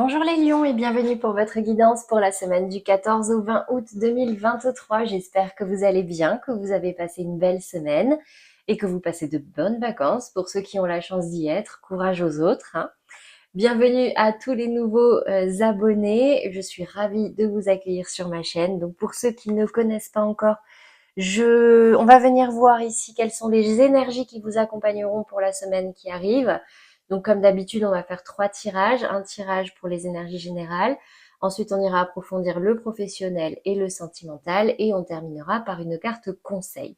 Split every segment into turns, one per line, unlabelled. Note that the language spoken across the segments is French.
Bonjour les lions et bienvenue pour votre guidance pour la semaine du 14 au 20 août 2023. J'espère que vous allez bien, que vous avez passé une belle semaine et que vous passez de bonnes vacances. Pour ceux qui ont la chance d'y être, courage aux autres, hein. Bienvenue à tous les nouveaux abonnés. Je suis ravie de vous accueillir sur ma chaîne. Donc pour ceux qui ne connaissent pas encore, on va venir voir ici quelles sont les énergies qui vous accompagneront pour la semaine qui arrive. Donc comme d'habitude, on va faire 3 tirages. Un tirage pour les énergies générales. Ensuite, on ira approfondir le professionnel et le sentimental. Et on terminera par une carte conseil.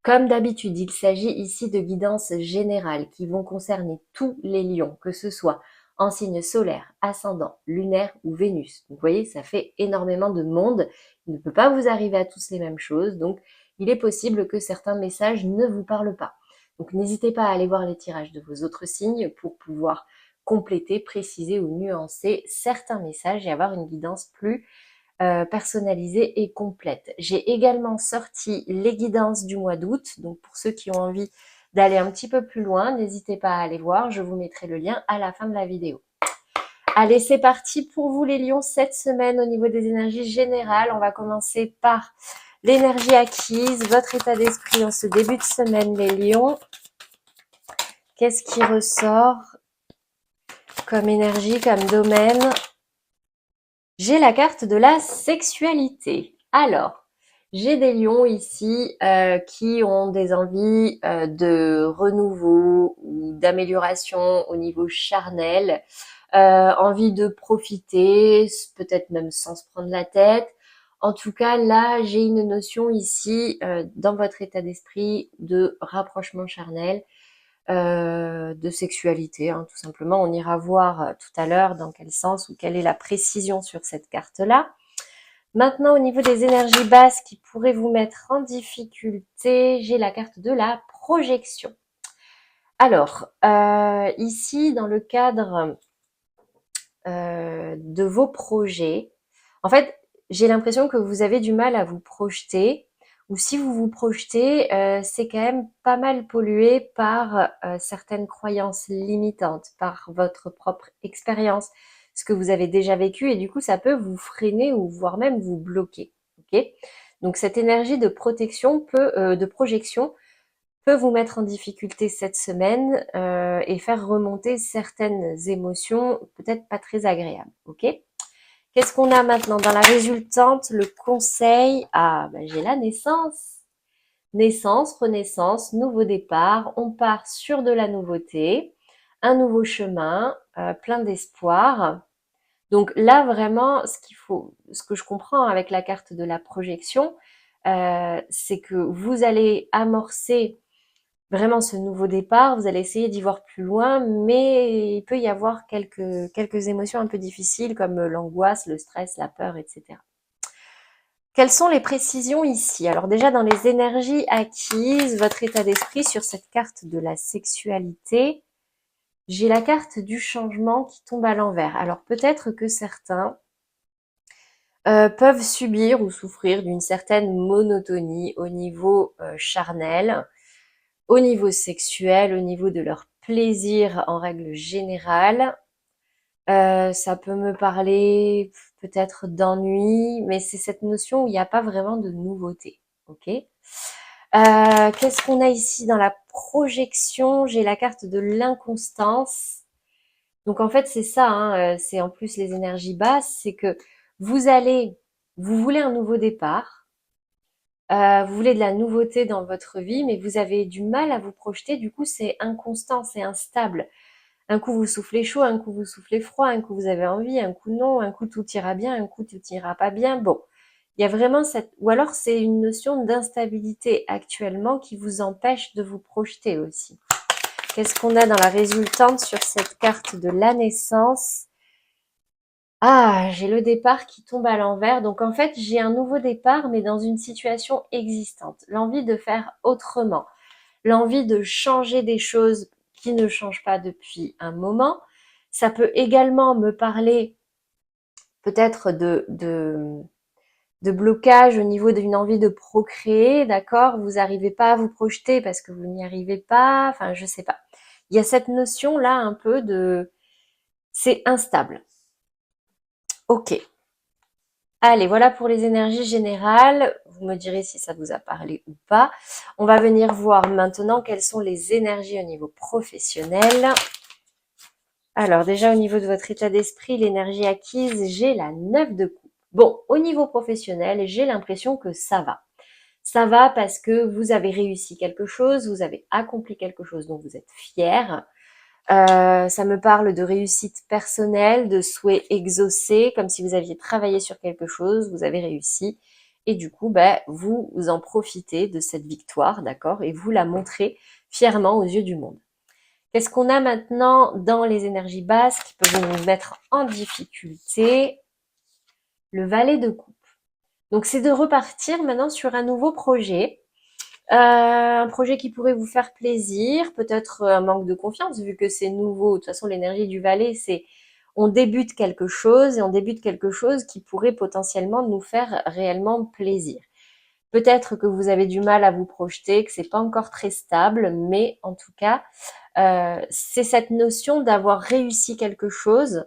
Comme d'habitude, il s'agit ici de guidances générales qui vont concerner tous les lions, que ce soit en signe solaire, ascendant, lunaire ou Vénus. Vous voyez, ça fait énormément de monde. Il ne peut pas vous arriver à tous les mêmes choses, donc il est possible que certains messages ne vous parlent pas. Donc n'hésitez pas à aller voir les tirages de vos autres signes pour pouvoir compléter, préciser ou nuancer certains messages et avoir une guidance plus personnalisée et complète. J'ai également sorti les guidances du mois d'août, donc pour ceux qui ont envie d'aller un petit peu plus loin, n'hésitez pas à aller voir, je vous mettrai le lien à la fin de la vidéo. Allez, c'est parti pour vous les lions cette semaine au niveau des énergies générales. On va commencer par l'énergie acquise, votre état d'esprit en ce début de semaine les lions. Qu'est-ce qui ressort comme énergie, comme domaine? J'ai la carte de la sexualité. Alors, j'ai des lions ici qui ont des envies de renouveau ou d'amélioration au niveau charnel, envie de profiter, peut-être même sans se prendre la tête. En tout cas, là, j'ai une notion ici dans votre état d'esprit de rapprochement charnel, de sexualité, hein, tout simplement. On ira voir tout à l'heure dans quel sens ou quelle est la précision sur cette carte-là. Maintenant, au niveau des énergies basses qui pourraient vous mettre en difficulté, j'ai la carte de la projection. Alors, ici, dans le cadre de vos projets, en fait, j'ai l'impression que vous avez du mal à vous projeter, ou si vous vous projetez, c'est quand même pas mal pollué par certaines croyances limitantes, par votre propre expérience, ce que vous avez déjà vécu, et du coup, ça peut vous freiner ou voire même vous bloquer. Ok? Donc cette énergie de protection de projection peut vous mettre en difficulté cette semaine et faire remonter certaines émotions peut-être pas très agréables. Ok? Qu'est-ce qu'on a maintenant dans la résultante? Le conseil. Ah, ben j'ai la naissance. Naissance, renaissance, nouveau départ. On part sur de la nouveauté, un nouveau chemin, plein d'espoir. Donc là, vraiment, ce que je comprends avec la carte de la projection, c'est que vous allez amorcer vraiment ce nouveau départ, vous allez essayer d'y voir plus loin, mais il peut y avoir quelques émotions un peu difficiles comme l'angoisse, le stress, la peur, etc. Quelles sont les précisions ici? Alors déjà dans les énergies acquises, votre état d'esprit sur cette carte de la sexualité, j'ai la carte du changement qui tombe à l'envers. Alors peut-être que certains peuvent subir ou souffrir d'une certaine monotonie au niveau charnel, au niveau sexuel, au niveau de leur plaisir en règle générale. Ça peut me parler peut-être d'ennui, mais c'est cette notion où il n'y a pas vraiment de nouveauté. Ok. Qu'est-ce qu'on a ici dans la projection? J'ai la carte de l'inconstance. Donc en fait c'est ça, hein, c'est en plus les énergies basses, c'est que vous allez, vous voulez un nouveau départ, vous voulez de la nouveauté dans votre vie, mais vous avez du mal à vous projeter. Du coup, c'est inconstant, c'est instable. Un coup, vous soufflez chaud, un coup, vous soufflez froid, un coup, vous avez envie, un coup, non, un coup, tout ira bien, un coup, tout ira pas bien. Bon, il y a vraiment cette... Ou alors, c'est une notion d'instabilité actuellement qui vous empêche de vous projeter aussi. Qu'est-ce qu'on a dans la résultante sur cette carte de la naissance? Ah, j'ai le départ qui tombe à l'envers. Donc en fait, j'ai un nouveau départ, mais dans une situation existante. L'envie de faire autrement. L'envie de changer des choses qui ne changent pas depuis un moment. Ça peut également me parler peut-être de blocage au niveau d'une envie de procréer, d'accord? Vous n'arrivez pas à vous projeter parce que vous n'y arrivez pas. Enfin, je sais pas. Il y a cette notion-là un peu de... C'est instable. Ok. Allez, voilà pour les énergies générales. Vous me direz si ça vous a parlé ou pas. On va venir voir maintenant quelles sont les énergies au niveau professionnel. Alors déjà au niveau de votre état d'esprit, l'énergie acquise, j'ai la 9 de coupe. Bon, au niveau professionnel, j'ai l'impression que ça va. Ça va parce que vous avez réussi quelque chose, vous avez accompli quelque chose dont vous êtes fier. Ça me parle de réussite personnelle, de souhaits exaucés, comme si vous aviez travaillé sur quelque chose, vous avez réussi. Et du coup, vous en profitez de cette victoire, d'accord, et vous la montrez fièrement aux yeux du monde. Qu'est-ce qu'on a maintenant dans les énergies basses qui peuvent nous mettre en difficulté? Le valet de coupe. Donc, c'est de repartir maintenant sur un nouveau projet. Un projet qui pourrait vous faire plaisir, peut-être un manque de confiance vu que c'est nouveau. De toute façon, l'énergie du valet, c'est on débute quelque chose et on débute quelque chose qui pourrait potentiellement nous faire réellement plaisir. Peut-être que vous avez du mal à vous projeter, que c'est pas encore très stable, mais en tout cas, c'est cette notion d'avoir réussi quelque chose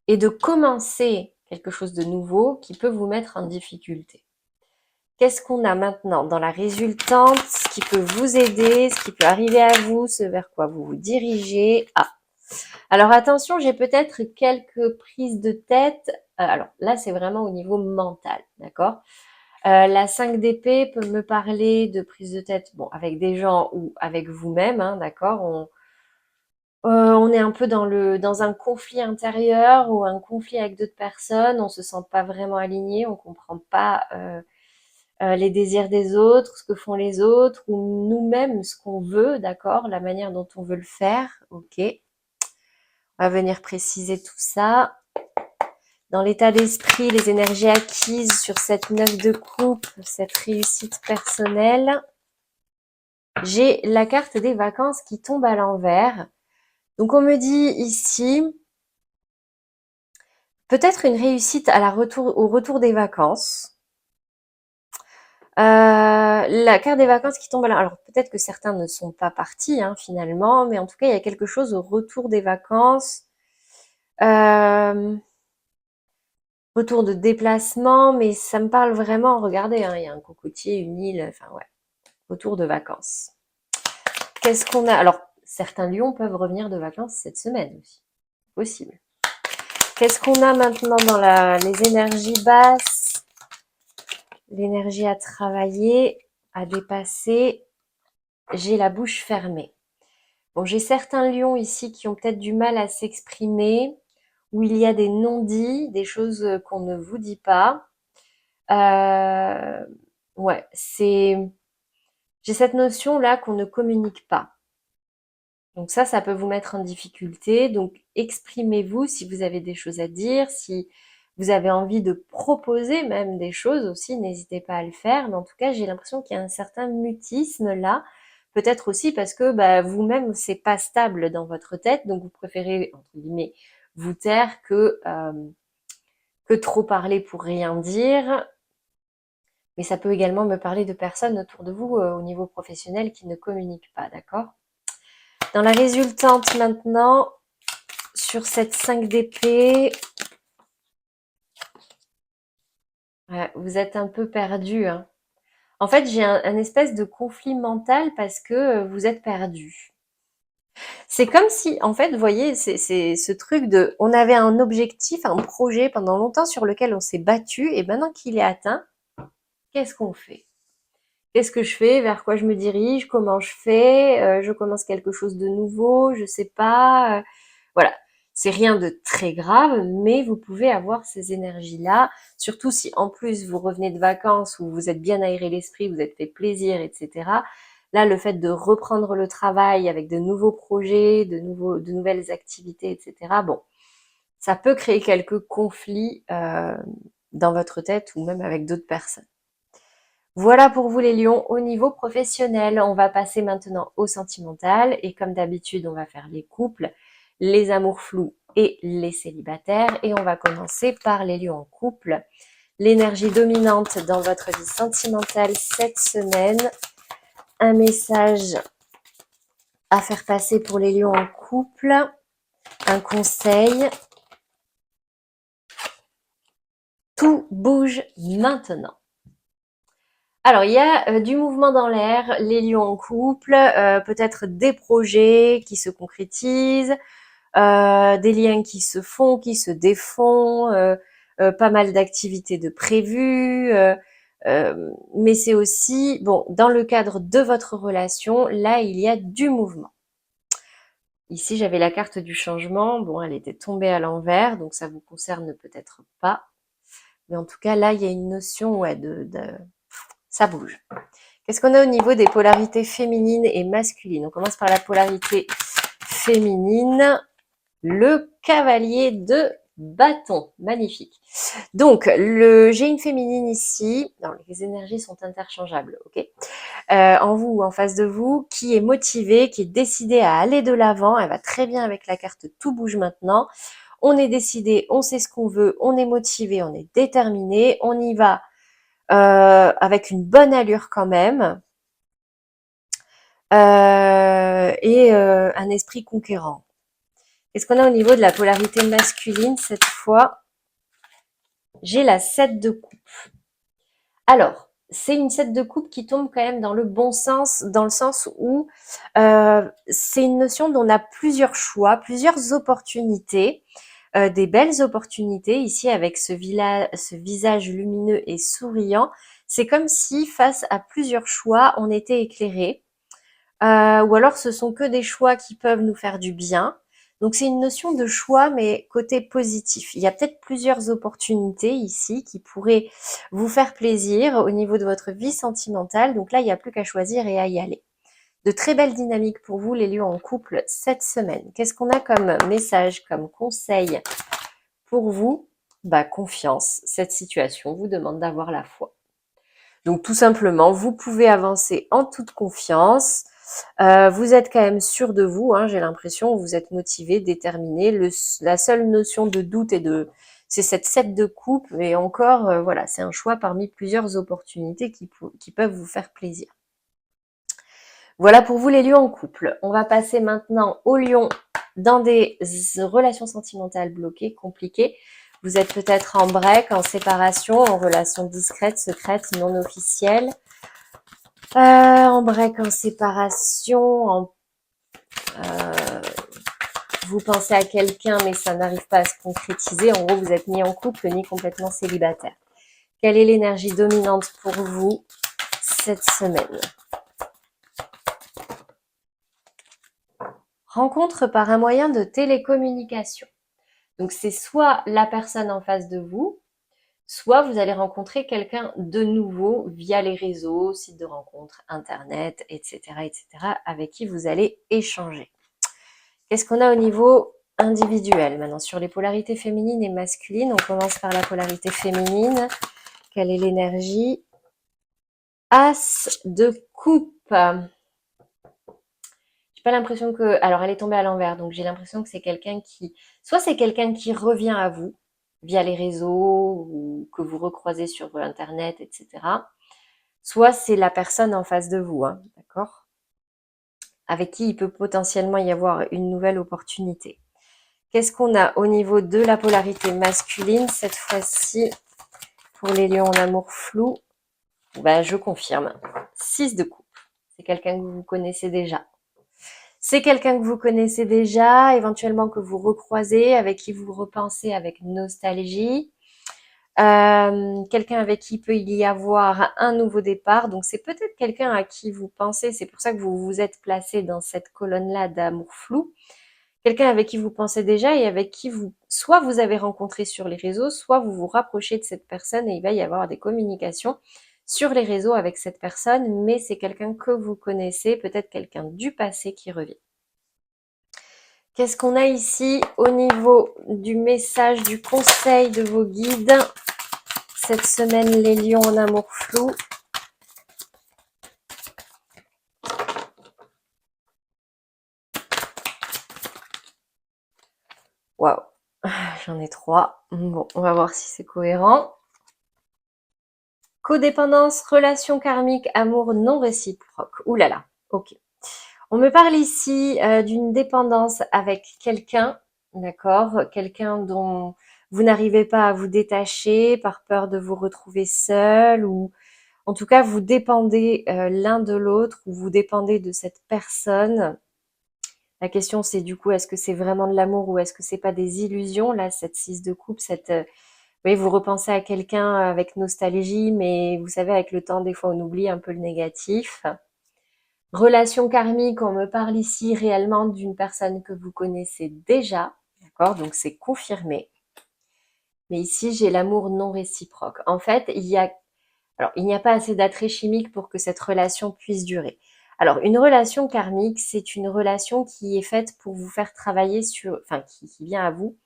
et de commencer quelque chose de nouveau qui peut vous mettre en difficulté. Qu'est-ce qu'on a maintenant dans la résultante, ce qui peut vous aider, ce qui peut arriver à vous, ce vers quoi vous vous dirigez? Ah, alors attention, j'ai peut-être quelques prises de tête. Alors là, c'est vraiment au niveau mental, d'accord? La 5 d'épée peut me parler de prise de tête, bon, avec des gens ou avec vous-même, hein, d'accord? On est un peu dans un conflit intérieur ou un conflit avec d'autres personnes. On se sent pas vraiment aligné, on comprend pas les désirs des autres, ce que font les autres, ou nous-mêmes ce qu'on veut, d'accord, la manière dont on veut le faire. Ok, on va venir préciser tout ça. Dans l'état d'esprit, les énergies acquises sur cette 9 de coupe, cette réussite personnelle, j'ai la carte des vacances qui tombe à l'envers. Donc on me dit ici, peut-être une réussite au retour des vacances. La carte des vacances qui tombe à alors peut-être que certains ne sont pas partis hein, finalement, mais en tout cas il y a quelque chose au retour des vacances, euh, retour de déplacement, mais ça me parle vraiment. Regardez, hein, il y a un cocotier, une île, enfin ouais, retour de vacances. Qu'est-ce qu'on a? Alors certains lions peuvent revenir de vacances cette semaine aussi, possible. Qu'est-ce qu'on a maintenant dans les énergies basses? L'énergie à travailler, à dépasser. J'ai la bouche fermée. Bon, j'ai certains lions ici qui ont peut-être du mal à s'exprimer, où il y a des non-dits, des choses qu'on ne vous dit pas. Euh, ouais, j'ai cette notion-là qu'on ne communique pas. Donc ça peut vous mettre en difficulté. Donc exprimez-vous si vous avez des choses à dire, si vous avez envie de proposer même des choses aussi, n'hésitez pas à le faire. Mais en tout cas, j'ai l'impression qu'il y a un certain mutisme là. Peut-être aussi parce que vous-même, c'est pas stable dans votre tête, donc vous préférez, entre guillemets, vous taire que trop parler pour rien dire. Mais ça peut également me parler de personnes autour de vous au niveau professionnel qui ne communiquent pas, d'accord? Dans la résultante maintenant, sur cette 5 d'épée, ouais, vous êtes un peu perdu, hein. En fait, j'ai un espèce de conflit mental parce que vous êtes perdu. C'est comme si, en fait, vous voyez, c'est ce truc de, on avait un objectif, un projet pendant longtemps sur lequel on s'est battu, et maintenant qu'il est atteint, qu'est-ce qu'on fait? Qu'est-ce que je fais? Vers quoi je me dirige? Comment je fais? Je commence quelque chose de nouveau? Je sais pas. Voilà. C'est rien de très grave, mais vous pouvez avoir ces énergies-là, surtout si en plus vous revenez de vacances où vous êtes bien aéré l'esprit, vous êtes fait plaisir, etc. Là, le fait de reprendre le travail avec de nouveaux projets, de nouvelles activités, etc. Bon, ça peut créer quelques conflits dans votre tête ou même avec d'autres personnes. Voilà pour vous les lions au niveau professionnel. On va passer maintenant au sentimental et comme d'habitude, on va faire les couples, les amours flous et les célibataires. Et on va commencer par les lions en couple. L'énergie dominante dans votre vie sentimentale cette semaine. Un message à faire passer pour les lions en couple. Un conseil. Tout bouge maintenant. Alors, il y a du mouvement dans l'air, les lions en couple, peut-être des projets qui se concrétisent, des liens qui se font, qui se défont, pas mal d'activités de prévues. Mais c'est aussi, bon, dans le cadre de votre relation, là, il y a du mouvement. Ici, j'avais la carte du changement. Bon, elle était tombée à l'envers, donc ça vous concerne peut-être pas. Mais en tout cas, là, il y a une notion, ouais, ça bouge. Qu'est-ce qu'on a au niveau des polarités féminines et masculines? On commence par la polarité féminine. Le cavalier de bâton. Magnifique. Donc, j'ai une féminine ici. Non, les énergies sont interchangeables, ok, en vous ou en face de vous, qui est motivée, qui est décidée à aller de l'avant. Elle va très bien avec la carte Tout bouge maintenant. On est décidé, on sait ce qu'on veut, on est motivé, on est déterminé, on y va avec une bonne allure quand même, et un esprit conquérant. Qu'est-ce qu'on a au niveau de la polarité masculine cette fois? J'ai la 7 de coupe. Alors, c'est une 7 de coupe qui tombe quand même dans le bon sens, dans le sens où c'est une notion dont on a plusieurs choix, plusieurs opportunités, des belles opportunités ici avec ce visage lumineux et souriant. C'est comme si face à plusieurs choix, on était éclairé. Ou alors ce sont que des choix qui peuvent nous faire du bien. Donc c'est une notion de choix, mais côté positif. Il y a peut-être plusieurs opportunités ici qui pourraient vous faire plaisir au niveau de votre vie sentimentale. Donc là, il n'y a plus qu'à choisir et à y aller. De très belles dynamiques pour vous, les lions en couple, cette semaine. Qu'est-ce qu'on a comme message, comme conseil pour vous? Bah, confiance. Cette situation vous demande d'avoir la foi. Donc tout simplement, vous pouvez avancer en toute confiance. Vous êtes quand même sûr de vous, hein, j'ai l'impression, vous êtes motivé, déterminé. La seule notion de doute c'est cette 7 de coupe, et encore, voilà, c'est un choix parmi plusieurs opportunités qui peuvent vous faire plaisir. Voilà pour vous les lions en couple. On va passer maintenant aux lions dans des relations sentimentales bloquées, compliquées. Vous êtes peut-être en break, en séparation, en relation discrète, secrète, non officielle. En break, en séparation, vous pensez à quelqu'un mais ça n'arrive pas à se concrétiser. En gros, vous êtes ni en couple ni complètement célibataire. Quelle est l'énergie dominante pour vous cette semaine? Rencontre par un moyen de télécommunication. Donc c'est soit la personne en face de vous, soit vous allez rencontrer quelqu'un de nouveau via les réseaux, sites de rencontres, internet, etc., etc., avec qui vous allez échanger. Qu'est-ce qu'on a au niveau individuel maintenant sur les polarités féminines et masculines? On commence par la polarité féminine. Quelle est l'énergie? As de coupe. J'ai pas l'impression que... Alors, elle est tombée à l'envers, donc j'ai l'impression que c'est quelqu'un qui... Soit c'est quelqu'un qui revient à vous via les réseaux ou que vous recroisez sur Internet, etc. Soit c'est la personne en face de vous, hein, d'accord, avec qui il peut potentiellement y avoir une nouvelle opportunité. Qu'est-ce qu'on a au niveau de la polarité masculine cette fois-ci pour les lions en amour flou? Ben, je confirme. 6 de coupe. C'est quelqu'un que vous connaissez déjà. C'est quelqu'un que vous connaissez déjà, éventuellement que vous recroisez, avec qui vous repensez avec nostalgie. Quelqu'un avec qui peut il y avoir un nouveau départ. Donc c'est peut-être quelqu'un à qui vous pensez, c'est pour ça que vous vous êtes placé dans cette colonne-là d'amour flou. Quelqu'un avec qui vous pensez déjà et avec qui soit vous avez rencontré sur les réseaux, soit vous vous rapprochez de cette personne et il va y avoir des communications sur les réseaux avec cette personne, mais c'est quelqu'un que vous connaissez, peut-être quelqu'un du passé qui revient. Qu'est-ce qu'on a ici au niveau du message, du conseil de vos guides cette semaine, les lions en amour flou? Waouh, j'en ai 3. Bon, on va voir si c'est cohérent. Codépendance, relation karmique, amour non réciproque. Ouh là là, ok. On me parle ici d'une dépendance avec quelqu'un, d'accord, quelqu'un dont vous n'arrivez pas à vous détacher par peur de vous retrouver seul, ou en tout cas vous dépendez l'un de l'autre, ou vous dépendez de cette personne. La question c'est du coup, est-ce que c'est vraiment de l'amour ou est-ce que c'est pas des illusions? Là, cette 6 de coupe, oui, vous repensez à quelqu'un avec nostalgie, mais vous savez, avec le temps, des fois, on oublie un peu le négatif. Relation karmique, on me parle ici réellement d'une personne que vous connaissez déjà, d'accord? Donc c'est confirmé. Mais ici, j'ai l'amour non réciproque. En fait, il n'y a pas assez d'attrait chimique pour que cette relation puisse durer. Alors, une relation karmique, c'est une relation qui est faite pour vous faire travailler sur, enfin, qui vient à vous,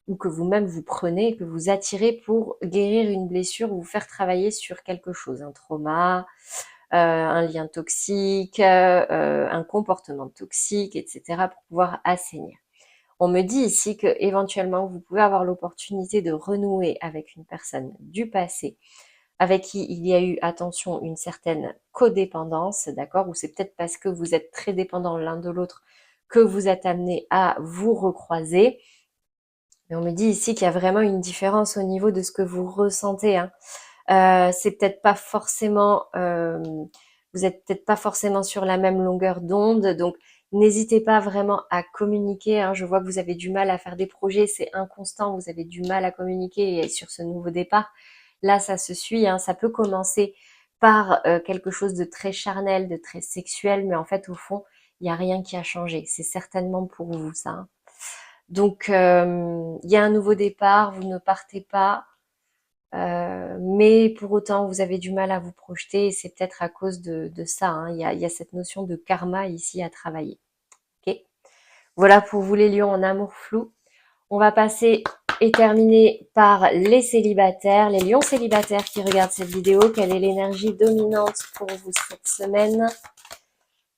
ou que vous-même vous prenez, que vous attirez pour guérir une blessure ou vous faire travailler sur quelque chose, un trauma, un lien toxique, un comportement toxique, etc., pour pouvoir assainir. On me dit ici que éventuellement vous pouvez avoir l'opportunité de renouer avec une personne du passé avec qui il y a eu, attention, une certaine codépendance, d'accord, ou c'est peut-être parce que vous êtes très dépendants l'un de l'autre que vous êtes amenés à vous recroiser. Mais on me dit ici qu'il y a vraiment une différence au niveau de ce que vous ressentez, hein. C'est peut-être pas forcément, vous êtes peut-être pas forcément sur la même longueur d'onde, donc n'hésitez pas vraiment à communiquer, hein. Je vois que vous avez du mal à faire des projets, c'est inconstant, vous avez du mal à communiquer et sur ce nouveau départ, là ça se suit, hein. Ça peut commencer par quelque chose de très charnel, de très sexuel, mais en fait au fond, il n'y a rien qui a changé. C'est certainement pour vous ça, hein. Donc il y a un nouveau départ, vous ne partez pas, mais pour autant, vous avez du mal à vous projeter et c'est peut-être à cause de ça, hein. Il y a cette notion de karma ici à travailler. Ok. Voilà pour vous les lions en amour flou. On va passer et terminer par les célibataires, les lions célibataires qui regardent cette vidéo. Quelle est l'énergie dominante pour vous cette semaine?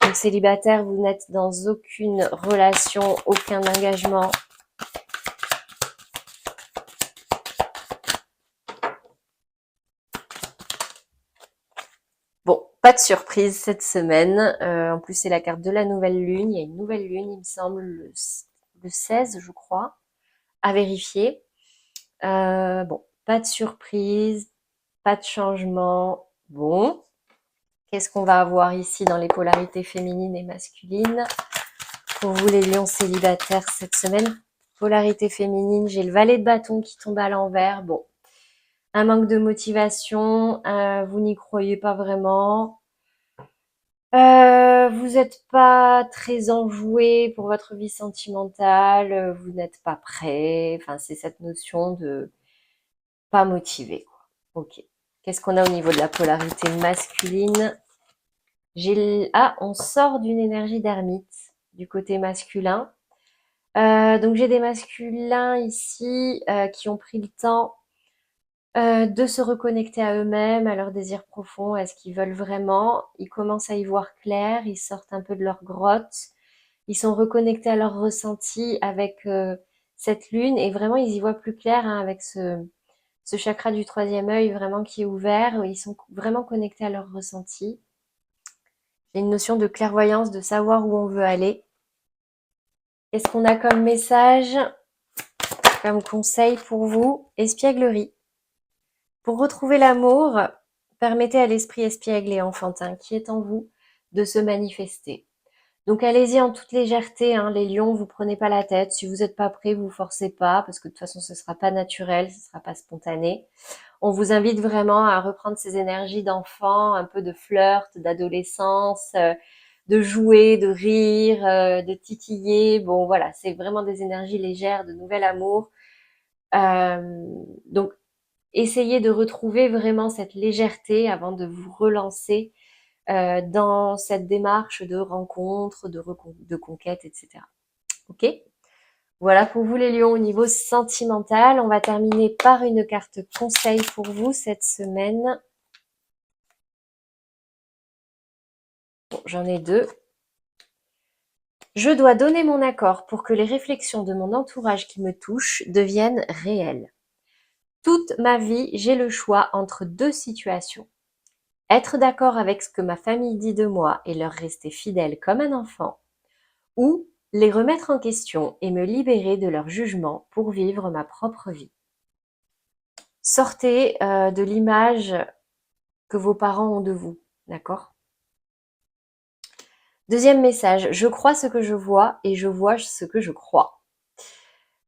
Donc célibataire, vous n'êtes dans aucune relation, aucun engagement. Bon, pas de surprise cette semaine. En plus, c'est la carte de la nouvelle lune. Il y a une nouvelle lune, il me semble, le 16, je crois, à vérifier. Bon, pas de surprise, pas de changement. Bon, qu'est-ce qu'on va avoir ici dans les polarités féminines et masculines pour vous les lions célibataires cette semaine? Polarité féminine, j'ai le valet de bâton qui tombe à l'envers. Bon, un manque de motivation, vous n'y croyez pas vraiment. Vous n'êtes pas très enjoué pour votre vie sentimentale, vous n'êtes pas prêt. Enfin, c'est cette notion de pas motivé, quoi. Ok. Qu'est-ce qu'on a au niveau de la polarité masculine? Ah, on sort d'une énergie d'ermite du côté masculin. Donc j'ai des masculins ici qui ont pris le temps de se reconnecter à eux-mêmes, à leurs désirs profonds, à ce qu'ils veulent vraiment. Ils commencent à y voir clair, ils sortent un peu de leur grotte, ils sont reconnectés à leur ressenti avec cette lune et vraiment ils y voient plus clair, hein, avec ce chakra du troisième œil vraiment qui est ouvert. Ils sont vraiment connectés à leur ressenti. Il y a une notion de clairvoyance, de savoir où on veut aller. Qu'est-ce qu'on a comme message, comme conseil pour vous? Espièglerie. Pour retrouver l'amour, permettez à l'esprit espiègle et enfantin qui est en vous de se manifester. Donc allez-y en toute légèreté, hein, les lions, vous prenez pas la tête. Si vous n'êtes pas prêt, vous forcez pas, parce que de toute façon, ce sera pas naturel, ce sera pas spontané. On vous invite vraiment à reprendre ces énergies d'enfant, un peu de flirt, d'adolescence, de jouer, de rire, de titiller. Bon, voilà, c'est vraiment des énergies légères, de nouvel amour. Donc, essayez de retrouver vraiment cette légèreté avant de vous relancer dans cette démarche de rencontre, de conquête, etc. Ok? Voilà pour vous les lions au niveau sentimental. On va terminer par une carte conseil pour vous cette semaine. Bon, j'en ai deux. Je dois donner mon accord pour que les réflexions de mon entourage qui me touchent deviennent réelles. Toute ma vie, j'ai le choix entre deux situations. Être d'accord avec ce que ma famille dit de moi et leur rester fidèle comme un enfant, ou les remettre en question et me libérer de leur jugement pour vivre ma propre vie. Sortez de l'image que vos parents ont de vous, d'accord? Deuxième message, je crois ce que je vois et je vois ce que je crois.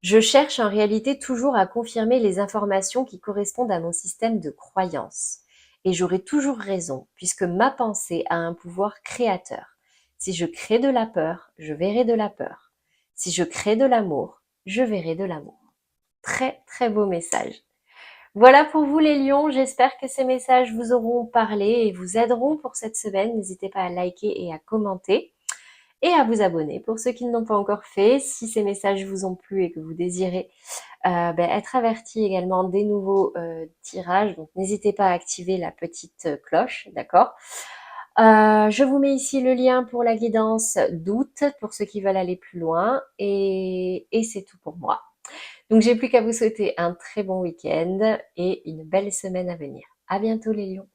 Je cherche en réalité toujours à confirmer les informations qui correspondent à mon système de croyance. Et j'aurai toujours raison, puisque ma pensée a un pouvoir créateur. Si je crée de la peur, je verrai de la peur. Si je crée de l'amour, je verrai de l'amour. Très très beau message. Voilà pour vous les lions, j'espère que ces messages vous auront parlé et vous aideront pour cette semaine. N'hésitez pas à liker et à commenter et à vous abonner pour ceux qui ne l'ont pas encore fait. Si ces messages vous ont plu et que vous désirez être averti également des nouveaux tirages, donc n'hésitez pas à activer la petite cloche, d'accord? Je vous mets ici le lien pour la guidance d'août pour ceux qui veulent aller plus loin et c'est tout pour moi. Donc j'ai plus qu'à vous souhaiter un très bon week-end et une belle semaine à venir. À bientôt les lions.